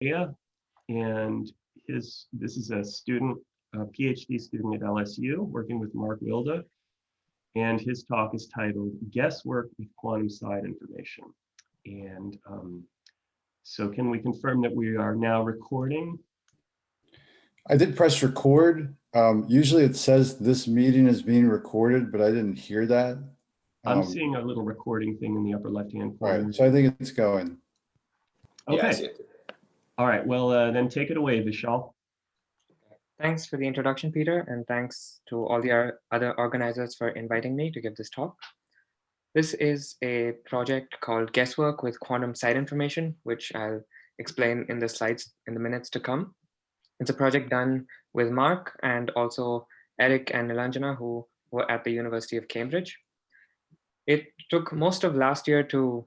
Katariya, and this is a student, a PhD student at LSU, working with Mark Wilda, and his talk is titled "Guesswork with Quantum Side Information." And so, can we confirm that we are now recording? I did press record. Usually it says this meeting is being recorded, but I didn't hear that. I'm seeing a little recording thing in the upper left-hand corner. Right, so I think it's going. Okay. Yeah, I see it. All right. Well, then take it away, Vishal. Thanks for the introduction, Peter, and thanks to all the other organizers for inviting me to give this talk. This is a project called Guesswork with Quantum Side Information, which I'll explain in the slides in the minutes to come. It's a project done with Mark and also Eric and Nilanjana, who were at the University of Cambridge. It took most of last year to,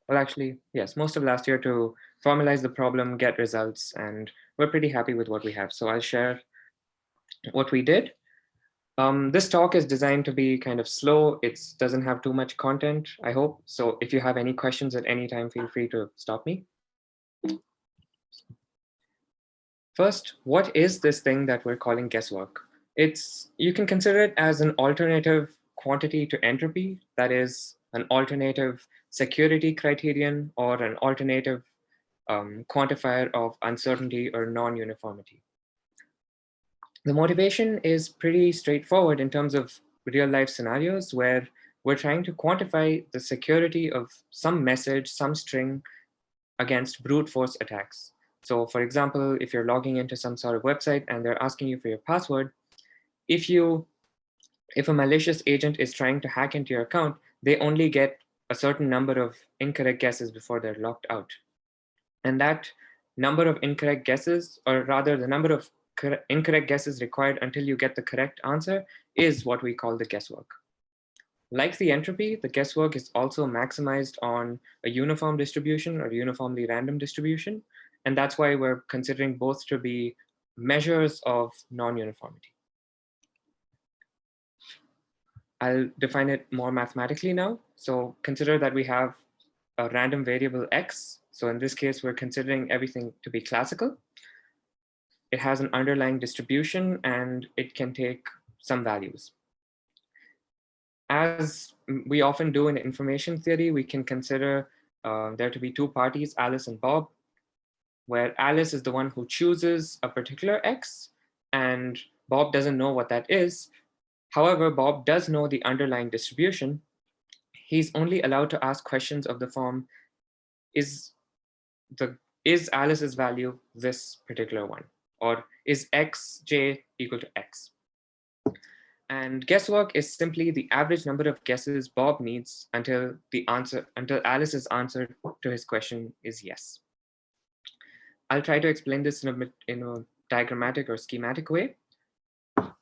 most of last year to formalize the problem, get results, and we're pretty happy with what we have. So I'll share what we did. This talk is designed to be kind of slow. It doesn't have too much content, I hope. So if you have any questions at any time, feel free to stop me. First, what is this thing that we're calling guesswork? You can consider it as an alternative quantity to entropy, that is an alternative security criterion or an alternative quantifier of uncertainty or non-uniformity. The motivation is pretty straightforward in terms of real life scenarios where we're trying to quantify the security of some message, some string against brute force attacks. So for example, if you're logging into some sort of website and they're asking you for your password, if a malicious agent is trying to hack into your account, they only get a certain number of incorrect guesses before they're locked out. And that number of incorrect guesses, or rather the number of incorrect guesses required until you get the correct answer, is what we call the guesswork. Like the entropy, the guesswork is also maximized on a uniform distribution or uniformly random distribution. And that's why we're considering both to be measures of non-uniformity. I'll define it more mathematically now. So consider that we have a random variable x. So in this case, we're considering everything to be classical. It has an underlying distribution and it can take some values. As we often do in information theory, we can consider there to be two parties, Alice and Bob, where Alice is the one who chooses a particular x and Bob doesn't know what that is. However, Bob does know the underlying distribution. He's only allowed to ask questions of the form, is Alice's value this particular one? Or is xj equal to x? And guesswork is simply the average number of guesses Bob needs until Alice's answer to his question is yes. I'll try to explain this in a diagrammatic or schematic way.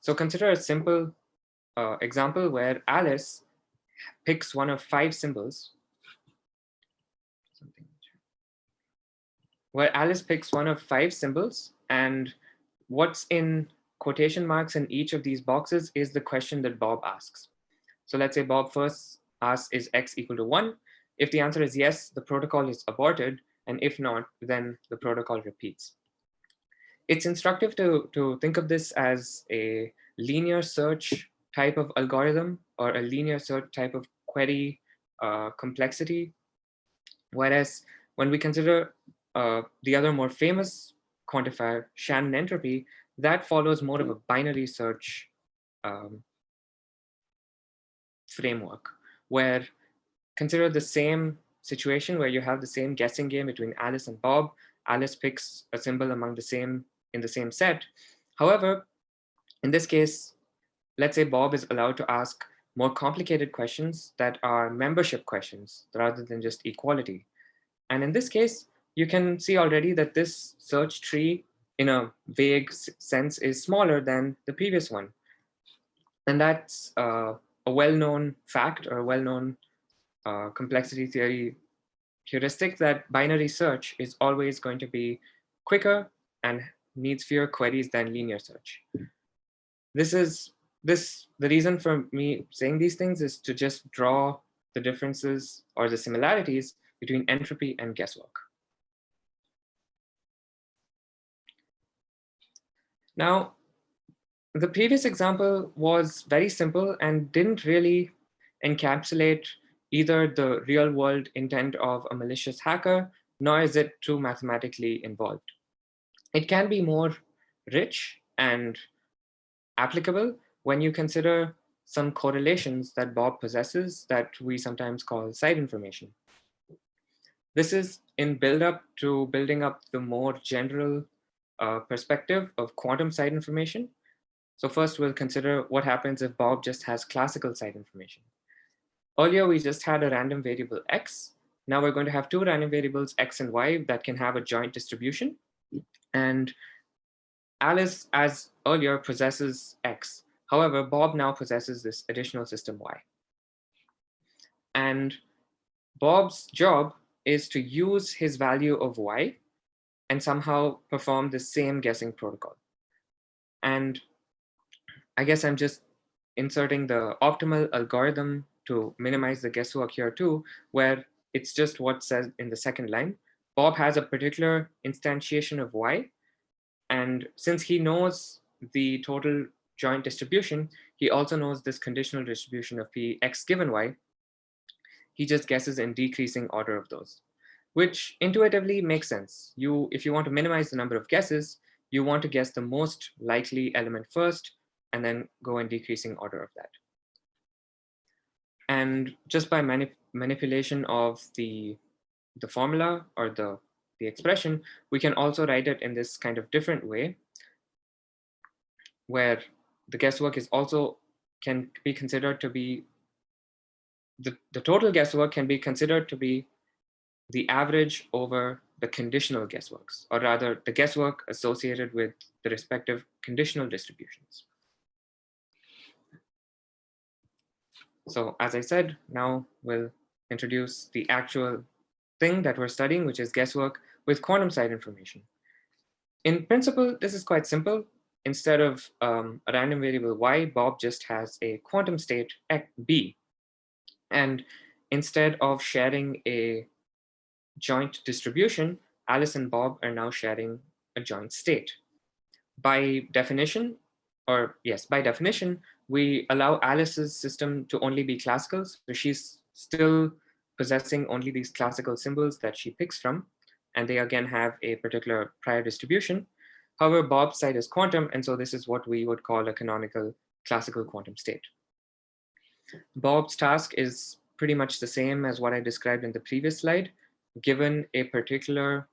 So consider a simple example where Alice picks one of 5 symbols. Where Alice picks one of 5 symbols, and what's in quotation marks in each of these boxes is the question that Bob asks. So let's say Bob first asks, is x equal to 1? If the answer is yes, the protocol is aborted. And if not, then the protocol repeats. It's instructive to think of this as a linear search type of algorithm or a linear search type of query complexity. Whereas when we consider the other more famous quantifier, Shannon entropy, that follows more of a binary search framework, where consider the same situation where you have the same guessing game between Alice and Bob. Alice picks a symbol in the same set. However, in this case, let's say Bob is allowed to ask more complicated questions that are membership questions rather than just equality. And in this case, you can see already that this search tree in a vague sense is smaller than the previous one. And that's a well-known fact or a well-known complexity theory heuristic that binary search is always going to be quicker and needs fewer queries than linear search. The reason for me saying these things is to just draw the differences or the similarities between entropy and guesswork. Now, the previous example was very simple and didn't really encapsulate either the real world intent of a malicious hacker, nor is it too mathematically involved. It can be more rich and applicable when you consider some correlations that Bob possesses that we sometimes call side information. This is in build-up to building up the more general perspective of quantum side information. So first we'll consider what happens if Bob just has classical side information. Earlier we just had a random variable x. Now we're going to have two random variables x and y that can have a joint distribution. And Alice, as earlier, possesses x. However, Bob now possesses this additional system y. And Bob's job is to use his value of y and somehow perform the same guessing protocol. And I guess I'm just inserting the optimal algorithm to minimize the guesswork here too, where it's just what says in the second line. Bob has a particular instantiation of y, and since he knows the total joint distribution, he also knows this conditional distribution of p x given y. He just guesses in decreasing order of those, which intuitively makes sense. If you want to minimize the number of guesses, you want to guess the most likely element first, and then go in decreasing order of that. And just by manipulation of the formula or the expression, we can also write it in this kind of different way, where the guesswork is also can be considered to be the total guesswork can be considered to be the average over the conditional guessworks, or rather the guesswork associated with the respective conditional distributions. So as I said, now we'll introduce the actual thing that we're studying, which is guesswork with quantum side information. In principle, this is quite simple. Instead of a random variable y, Bob just has a quantum state b. And instead of sharing a joint distribution, Alice and Bob are now sharing a joint state. By definition, we allow Alice's system to only be classical. So she's still possessing only these classical symbols that she picks from, and they again have a particular prior distribution. However, Bob's side is quantum, and so this is what we would call a canonical classical quantum state. Bob's task is pretty much the same as what I described in the previous slide. Given a particular,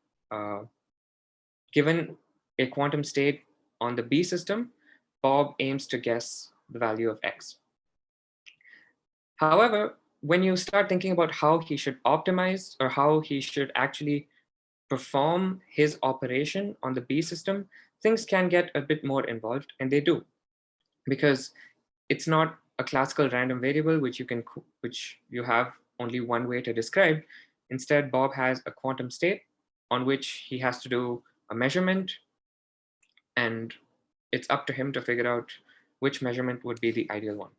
given a quantum state on the B system, Bob aims to guess the value of X. However, when you start thinking about how he should optimize or how he should actually perform his operation on the B system, things can get a bit more involved, and they do, because it's not a classical random variable which you have only one way to describe. Instead, Bob has a quantum state on which he has to do a measurement, and it's up to him to figure out which measurement would be the ideal one.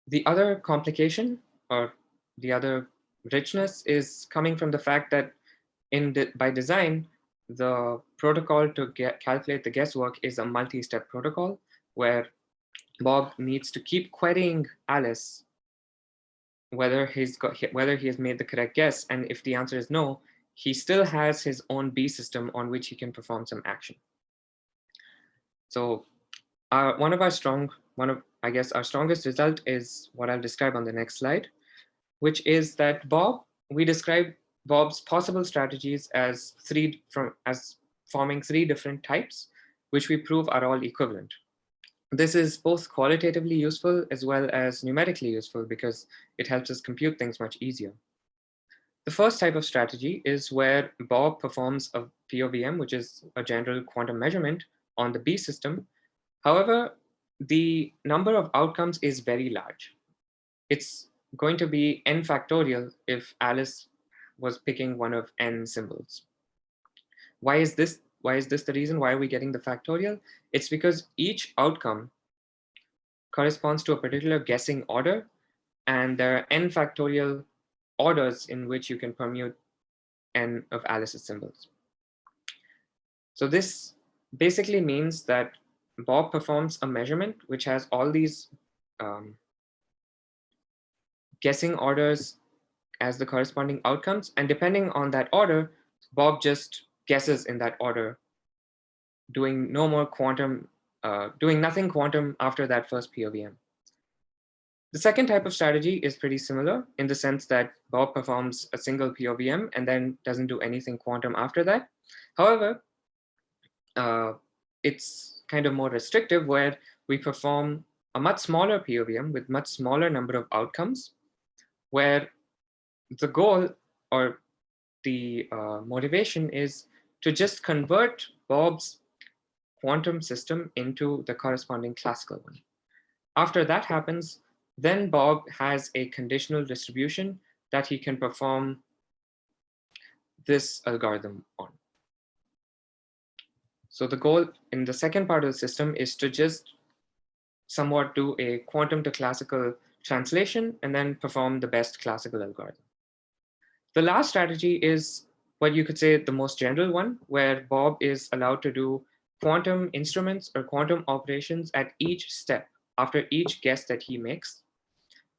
The other complication, or the other richness, is coming from the fact that by design, the protocol to calculate the guesswork is a multi-step protocol where Bob needs to keep querying Alice whether he has made the correct guess, and if the answer is no, he still has his own B system on which he can perform some action. So our strongest result is what I'll describe on the next slide, which is that we describe Bob's possible strategies as forming three different types, which we prove are all equivalent. This is both qualitatively useful as well as numerically useful because it helps us compute things much easier. The first type of strategy is where Bob performs a POVM, which is a general quantum measurement on the B system. However, the number of outcomes is very large. It's going to be n factorial if Alice was picking one of n symbols. Why is this the reason? Why are we getting the factorial? It's because each outcome corresponds to a particular guessing order, and there are n factorial orders in which you can permute n of Alice's symbols. So this basically means that Bob performs a measurement which has all these guessing orders as the corresponding outcomes. And depending on that order, Bob just guesses in that order, doing no more quantum, doing nothing quantum after that first POVM. The second type of strategy is pretty similar in the sense that Bob performs a single POVM and then doesn't do anything quantum after that. However, it's kind of more restrictive where we perform a much smaller POVM with much smaller number of outcomes, where the goal or the motivation is to just convert Bob's quantum system into the corresponding classical one. After that happens, then Bob has a conditional distribution that he can perform this algorithm on. So the goal in the second part of the system is to just somewhat do a quantum to classical translation and then perform the best classical algorithm. The last strategy is what you could say the most general one, where Bob is allowed to do quantum instruments or quantum operations at each step after each guess that he makes.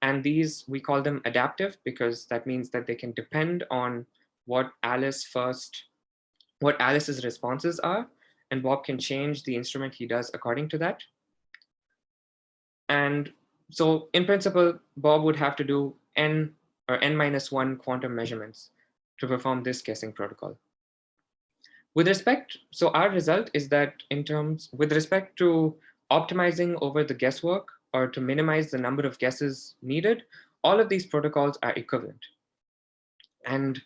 And these, we call them adaptive because that means that they can depend on what Alice's responses are, and Bob can change the instrument he does according to that. And so in principle, Bob would have to do n or n-1 quantum measurements to perform this guessing protocol. So our result is that with respect to optimizing over the guesswork or to minimize the number of guesses needed, all of these protocols are equivalent. And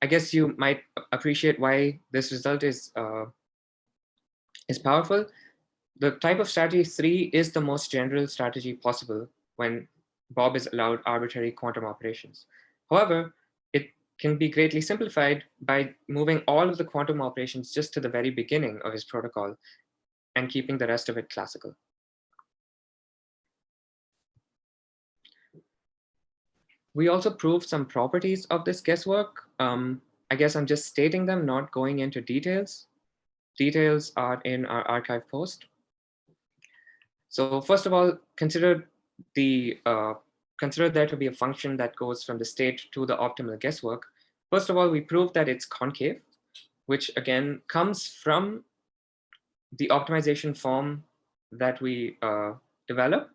I guess you might appreciate why this result is powerful. The type of strategy 3 is the most general strategy possible when Bob is allowed arbitrary quantum operations. However, it can be greatly simplified by moving all of the quantum operations just to the very beginning of his protocol and keeping the rest of it classical. We also proved some properties of this guesswork. I guess I'm just stating them, not going into details. Details are in our archive post. So first of all, consider there to be a function that goes from the state to the optimal guesswork. First of all, we proved that it's concave, which again comes from the optimization form that we develop.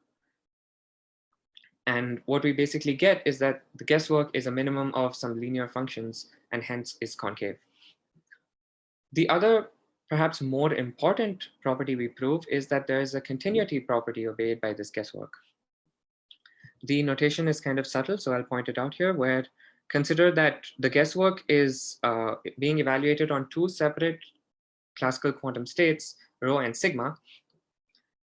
And what we basically get is that the guesswork is a minimum of some linear functions and hence is concave. The other, perhaps more important property we prove is that there is a continuity property obeyed by this guesswork. The notation is kind of subtle, so I'll point it out here, where consider that the guesswork is being evaluated on two separate classical quantum states, rho and sigma.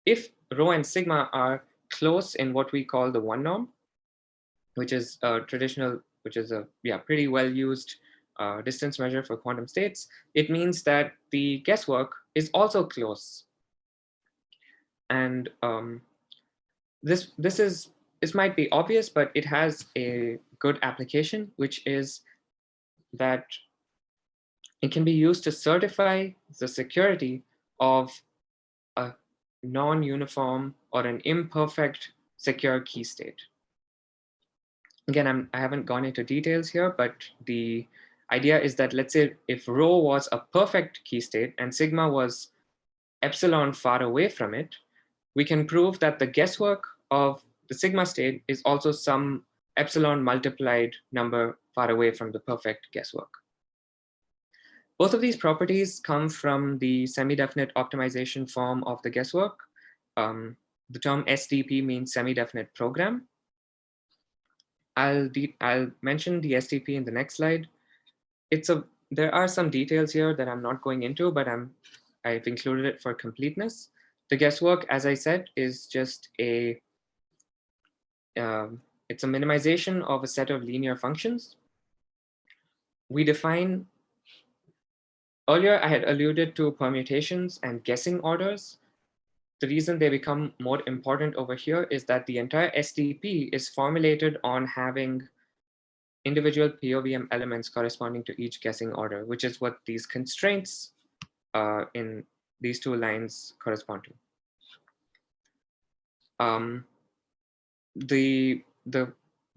If rho and sigma are close in what we call the one norm, which is a pretty well used distance measure for quantum states, it means that the guesswork is also close. And this might be obvious, but it has a good application, which is that it can be used to certify the security of a non-uniform or an imperfect secure key state. Again, I haven't gone into details here, but the idea is that, let's say if rho was a perfect key state and sigma was epsilon far away from it, we can prove that the guesswork of the sigma state is also some epsilon multiplied number far away from the perfect guesswork. Both of these properties come from the semi-definite optimization form of the guesswork. The term SDP means semi-definite program. I'll mention the SDP in the next slide. There are some details here that I'm not going into, but I've included it for completeness. The guesswork, as I said, is just it's a minimization of a set of linear functions. We define, earlier I had alluded to permutations and guessing orders. The reason they become more important over here is that the entire SDP is formulated on having individual POVM elements corresponding to each guessing order, which is what these constraints in these two lines correspond to.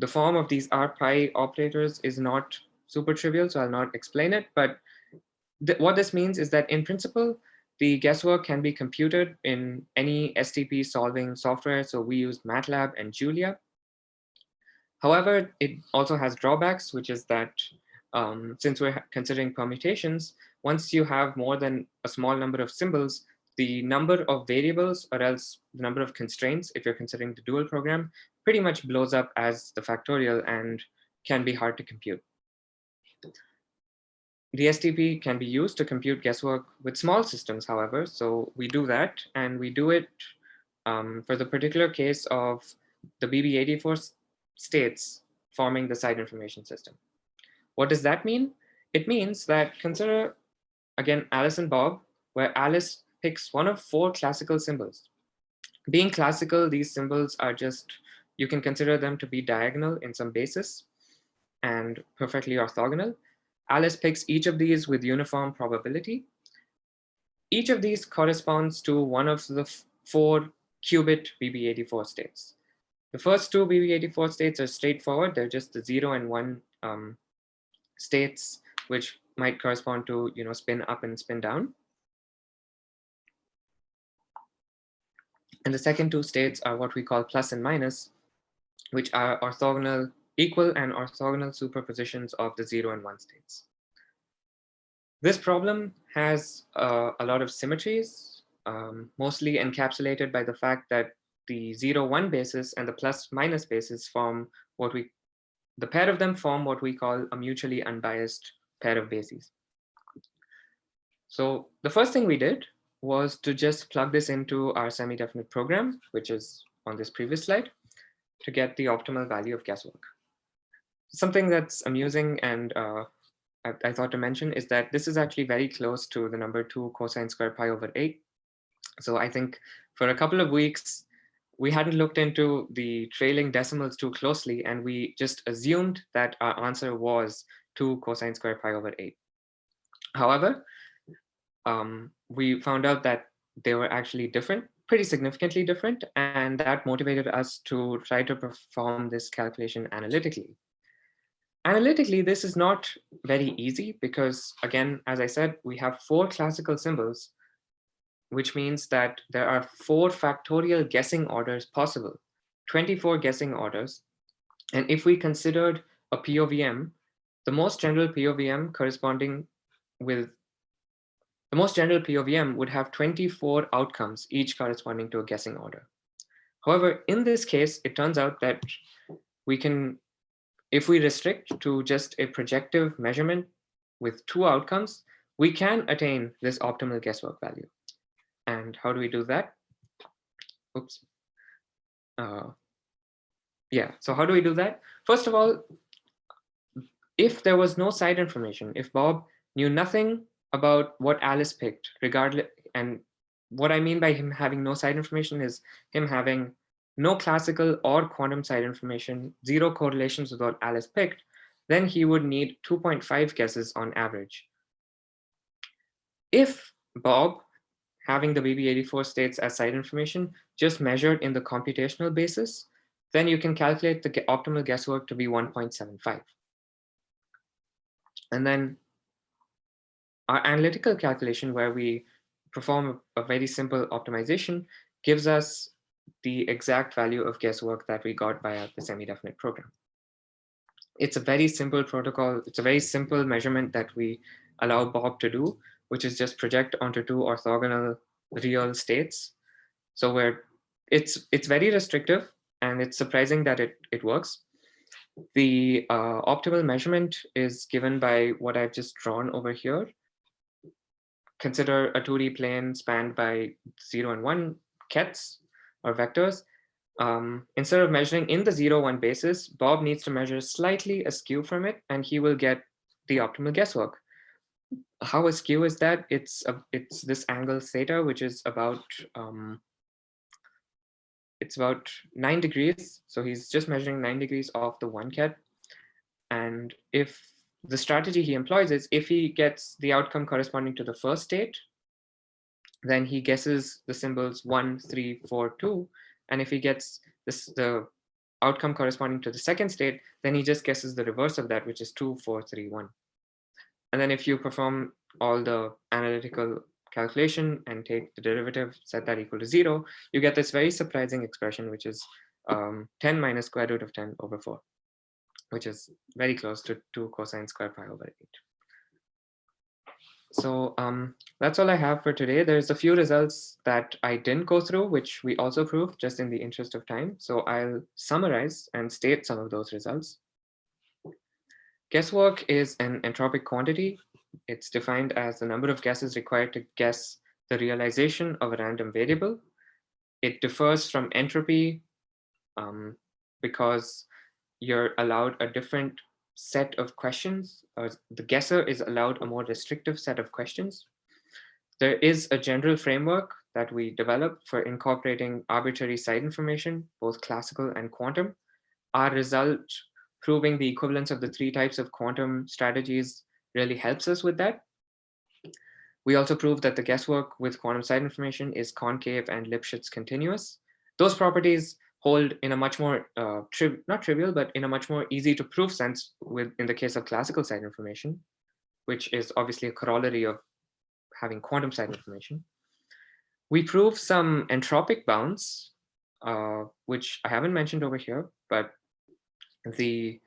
The form of these R-pi operators is not super trivial, so I'll not explain it. But what this means is that in principle, the guesswork can be computed in any STP solving software. So we use MATLAB and Julia. However, it also has drawbacks, which is that since we're considering permutations, once you have more than a small number of symbols, the number of variables, or else the number of constraints, if you're considering the dual program, pretty much blows up as the factorial and can be hard to compute. The STP can be used to compute guesswork with small systems, however, so we do that, and we do it for the particular case of the BB84 states forming the side information system. What does that mean? It means that consider, again, Alice and Bob, where Alice picks one of 4 classical symbols. Being classical, these symbols are just, you can consider them to be diagonal in some basis and perfectly orthogonal. Alice picks each of these with uniform probability. Each of these corresponds to one of the 4 qubit BB84 states. The first 2 BB84 states are straightforward. They're just the 0 and 1 states, which might correspond to spin up and spin down. And the second 2 states are what we call plus and minus, which are orthogonal, equal and orthogonal superpositions of the 0 and 1 states. This problem has a lot of symmetries, mostly encapsulated by the fact that the 0-1 basis and the plus-minus basis form the pair of them form what we call a mutually unbiased pair of bases. So the first thing we did was to just plug this into our semi-definite program, which is on this previous slide, to get the optimal value of guesswork. Something that's amusing and I thought to mention is that this is actually very close to the number 2 cosine squared pi over 8. So I think for a couple of weeks, we hadn't looked into the trailing decimals too closely, and we just assumed that our answer was 2 cosine squared pi over 8. However, we found out that they were actually different, pretty significantly different, and that motivated us to try to perform this calculation analytically. Analytically, this is not very easy because, again, as I said, we have 4 classical symbols, which means that there are 4 factorial guessing orders possible, 24 guessing orders. And if we considered a POVM, the most general POVM would have 24 outcomes, each corresponding to a guessing order. However, in this case, it turns out that we can, if we restrict to just a projective measurement with 2 outcomes, we can attain this optimal guesswork value. And how do we do that? Oops. So how do we do that? First of all, if there was no side information, if Bob knew nothing about what Alice picked, regardless, and what I mean by him having no side information is him having no classical or quantum side information, 0 correlations with what Alice picked, then he would need 2.5 guesses on average. If Bob, having the BB84 states as side information, just measured in the computational basis, then you can calculate the optimal guesswork to be 1.75. And then our analytical calculation, where we perform a very simple optimization, gives us the exact value of guesswork that we got via the semi-definite program. It's a very simple protocol. It's a very simple measurement that we allow Bob to do, which is just project onto 2 orthogonal real states. So it's very restrictive, and it's surprising that it works. The optimal measurement is given by what I've just drawn over here. Consider a 2D plane spanned by 0 and 1 kets or vectors. Instead of measuring in the 0-1 basis, Bob needs to measure slightly askew from it, and he will get the optimal guesswork. How askew is that? It's this angle theta, which is about 9 degrees. So he's just measuring 9 degrees off the 1 ket. And if the strategy he employs is, if he gets the outcome corresponding to the first state, then he guesses the symbols 1, 3, 4, 2. And if he gets the outcome corresponding to the second state, then he just guesses the reverse of that, which is 2, 4, 3, 1. And then if you perform all the analytical calculation and take the derivative, set that equal to 0, you get this very surprising expression, which is 10 minus square root of 10 over 4, which is very close to 2 cosine square pi over 8. So that's all I have for today. There's a few results that I didn't go through, which we also proved just in the interest of time. So I'll summarize and state some of those results. Guesswork is an entropic quantity. It's defined as the number of guesses required to guess the realization of a random variable. It differs from entropy because you're allowed a different set of questions, or the guesser is allowed a more restrictive set of questions. There is a general framework that we developed for incorporating arbitrary side information, both classical and quantum. Our result proving the equivalence of the 3 types of quantum strategies really helps us with that. We also proved that the guesswork with quantum side information is concave and Lipschitz continuous. Those properties hold in a much more, not trivial, but in a much more easy to prove sense in the case of classical side information, which is obviously a corollary of having quantum side information. We proved some entropic bounds, which I haven't mentioned over here, but we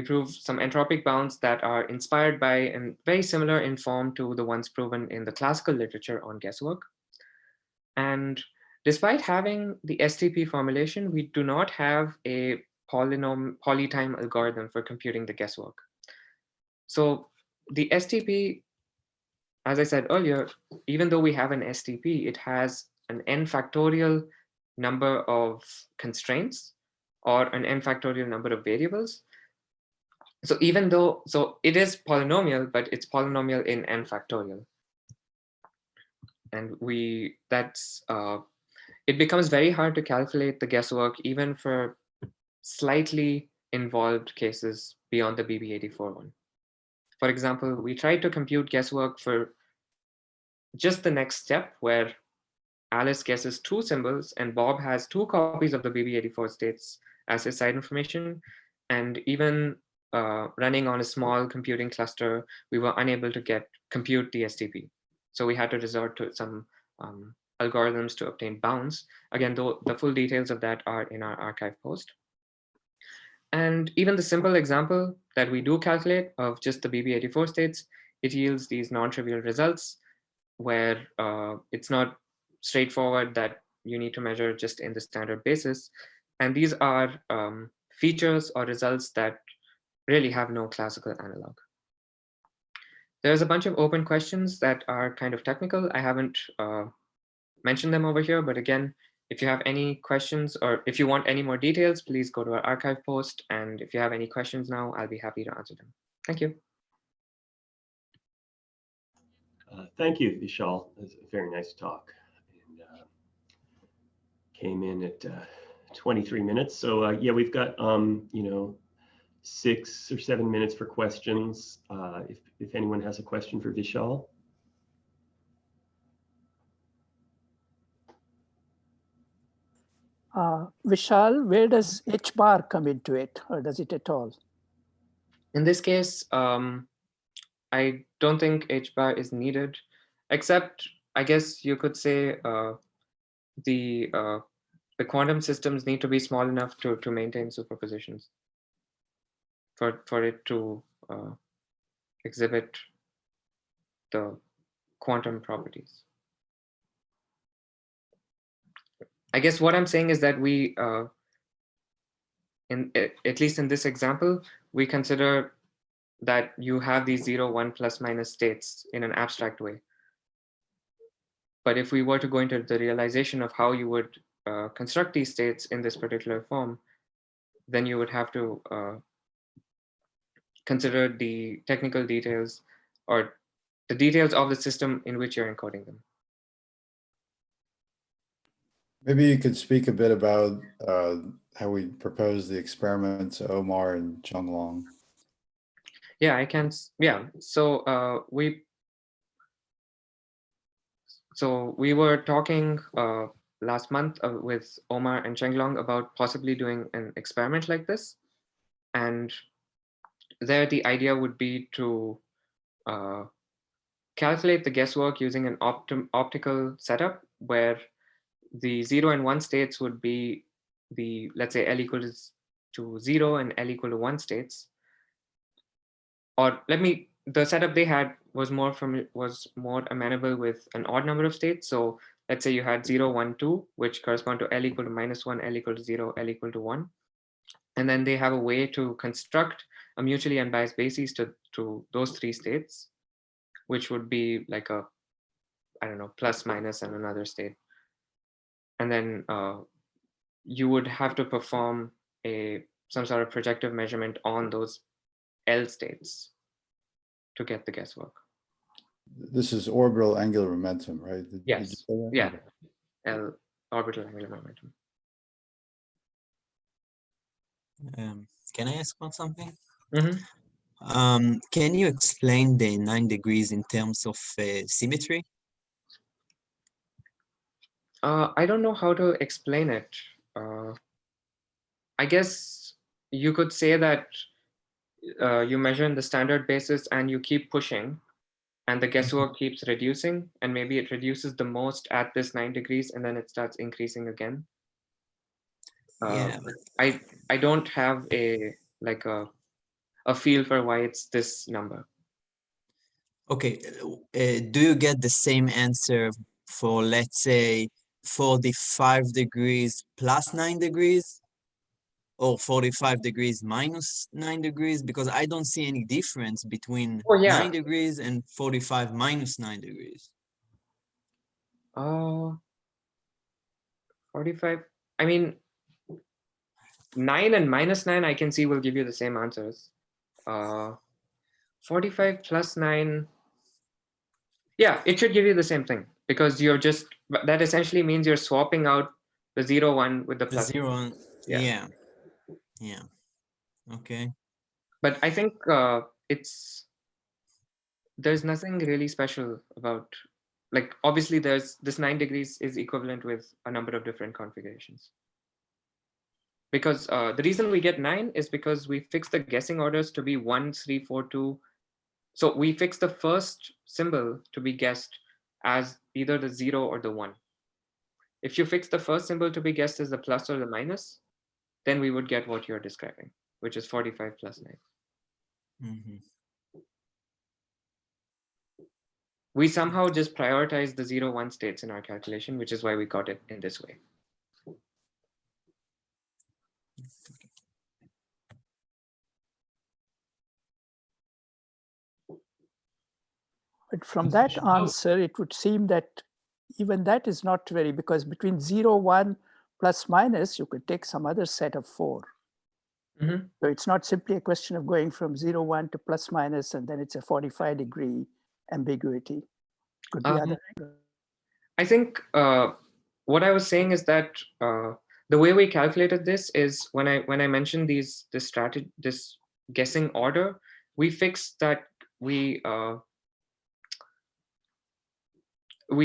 proved some entropic bounds that are inspired by and very similar in form to the ones proven in the classical literature on guesswork. And despite having the STP formulation, we do not have a polytime algorithm for computing the guesswork. So the STP, as I said earlier, even though we have an STP, it has an n factorial number of constraints or an n factorial number of variables. So even though, so it is polynomial, but it's polynomial in n factorial. And it becomes very hard to calculate the guesswork even for slightly involved cases beyond the BB84 one. For example, we tried to compute guesswork for just the next step where Alice guesses 2 symbols and Bob has 2 copies of the BB84 states as his side information. And even running on a small computing cluster, we were unable to compute the STP. So we had to resort to some algorithms to obtain bounds. Again, though the full details of that are in our archive post. And even the simple example that we do calculate of just the BB84 states, it yields these non-trivial results where it's not straightforward that you need to measure just in the standard basis. And these are features or results that really have no classical analog. There's a bunch of open questions that are kind of technical. I haven't mentioned them over here, but again, if you have any questions or if you want any more details, please go to our archive post. And if you have any questions now, I'll be happy to answer them. Thank you. Thank you, Vishal. That's a very nice talk. And came in at 23 minutes. So yeah, we've got 6 or 7 minutes for questions. If anyone has a question for Vishal. Vishal, where does H bar come into it, or does it at all? In this case, I don't think H bar is needed, except I guess you could say the quantum systems need to be small enough to maintain superpositions for it to exhibit the quantum properties. I guess what I'm saying is that we, at least in this example, we consider that you have these 0, 1, plus, minus states in an abstract way. But if we were to go into the realization of how you would construct these states in this particular form, then you would have to consider the technical details or the details of the system in which you're encoding them. Maybe you could speak a bit about how we propose the experiments, Omar and Chunglong. Yeah, I can. Yeah. So we were talking last month with Omar and Chenglong about possibly doing an experiment like this, and there the idea would be to calculate the guesswork using an optical setup where the 0 and 1 states would be the, let's say, L equals to 0 and L equal to 1 states. Or the setup they had was more amenable with an odd number of states. So let's say you had 0, 1, 2, which correspond to L equal to -1, L equal to 0, L equal to 1. And then they have a way to construct a mutually unbiased basis to those 3 states, which would be like a, I don't know, plus, minus, and another state. And then you would have to perform some sort of projective measurement on those L states to get the guesswork. This is orbital angular momentum, right? Did you Yes. say that? Yeah. Okay. L orbital angular momentum. Can I ask on something? Mm-hmm. Can you explain the 9 degrees in terms of symmetry? I don't know how to explain it. I guess you could say that you measure in the standard basis and you keep pushing, and the guesswork keeps reducing, and maybe it reduces the most at this 9 degrees and then it starts increasing again. Yeah, I don't have a feel for why it's this number. okay. Do you get the same answer for, let's say, 45 degrees plus 9 degrees? Or 45 degrees minus 9 degrees? Because I don't see any difference between Oh, yeah. 9 degrees and 45 minus 9 degrees. 45. I mean, 9 and -9, I can see will give you the same answers. 45 plus 9. Yeah, it should give you the same thing, because that essentially means you're swapping out the 0, 1 with the The plus. 0 1. Yeah. Yeah. Okay. But I think there's nothing really special about, like, obviously there's this 9 degrees is equivalent with a number of different configurations. Because the reason we get 9 is because we fix the guessing orders to be 1, 3, 4, 2. So we fix the first symbol to be guessed as either the 0 or the 1. If you fix the first symbol to be guessed as the plus or the minus, then we would get what you're describing, which is 45 plus 9. Mm-hmm. We somehow just prioritize the 0, 1 states in our calculation, which is why we got it in this way. But from that answer, it would seem that even that is not very, because between 0, 1, plus, minus, you could take some other set of 4. Mm-hmm. So it's not simply a question of going from 0, 1 to plus, minus, and then it's a 45-degree ambiguity. Could be other angles. I think what I was saying is that the way we calculated this is when I mentioned this guessing order, we fixed that we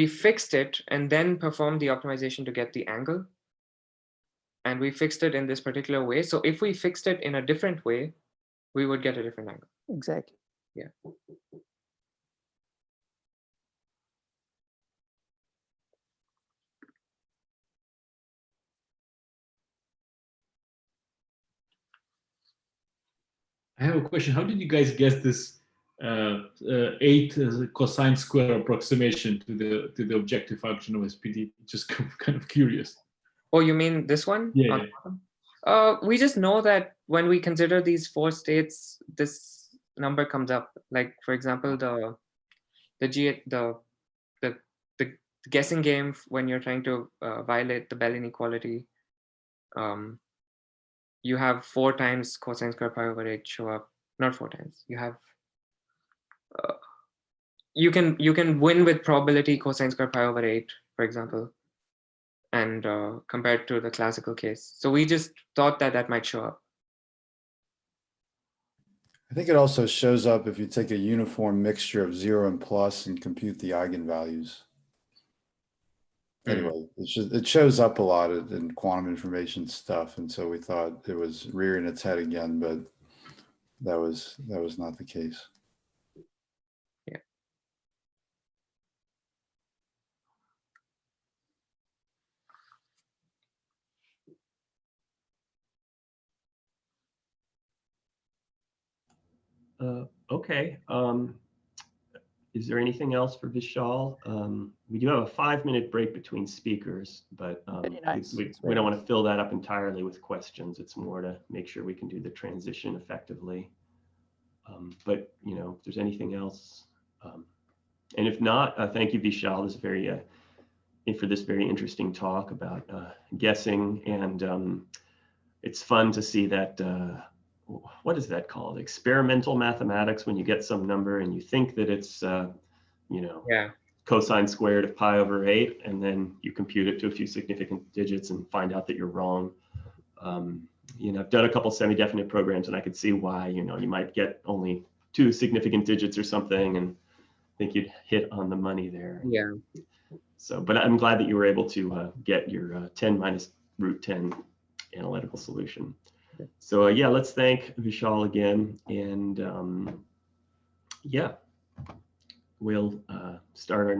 fixed it and then performed the optimization to get the angle. And we fixed it in this particular way. So if we fixed it in a different way, we would get a different angle. Exactly. Yeah. I have a question. How did you guys guess this 8 cosine square approximation to the objective function of SPD? Just kind of curious. Oh, you mean this one? Yeah. We just know that when we consider these 4 states, this number comes up. Like, for example, the guessing game when you're trying to violate the Bell inequality, you have 4 times cosine square pi over 8 show up. Not 4 times. You have you can win with probability cosine square pi over 8, for example, and compared to the classical case. So we just thought that might show up. I think it also shows up if you take a uniform mixture of 0 and plus and compute the eigenvalues. Anyway, it shows up a lot in quantum information stuff, and so we thought it was rearing its head again, but that was not the case. Okay. Is there anything else for Vishal? We do have a 5-minute break between speakers, but Very nice. we It's very don't nice. want to fill that up entirely with questions. It's more to make sure we can do the transition effectively. But you know, if there's anything else, and if not, thank you, Vishal. This is for this very interesting talk about guessing, and it's fun to see that. What is that called? Experimental mathematics, when you get some number and you think that it's, you know, cosine squared of pi over 8, and then you compute it to a few significant digits and find out that you're wrong. You know, I've done a couple semi-definite programs, and I could see why, you know, you might get only 2 significant digits or something and think you'd hit on the money there. Yeah. So, but I'm glad that you were able to get your 10 minus root 10 analytical solution. So yeah, let's thank Vishal again, and yeah, we'll start our next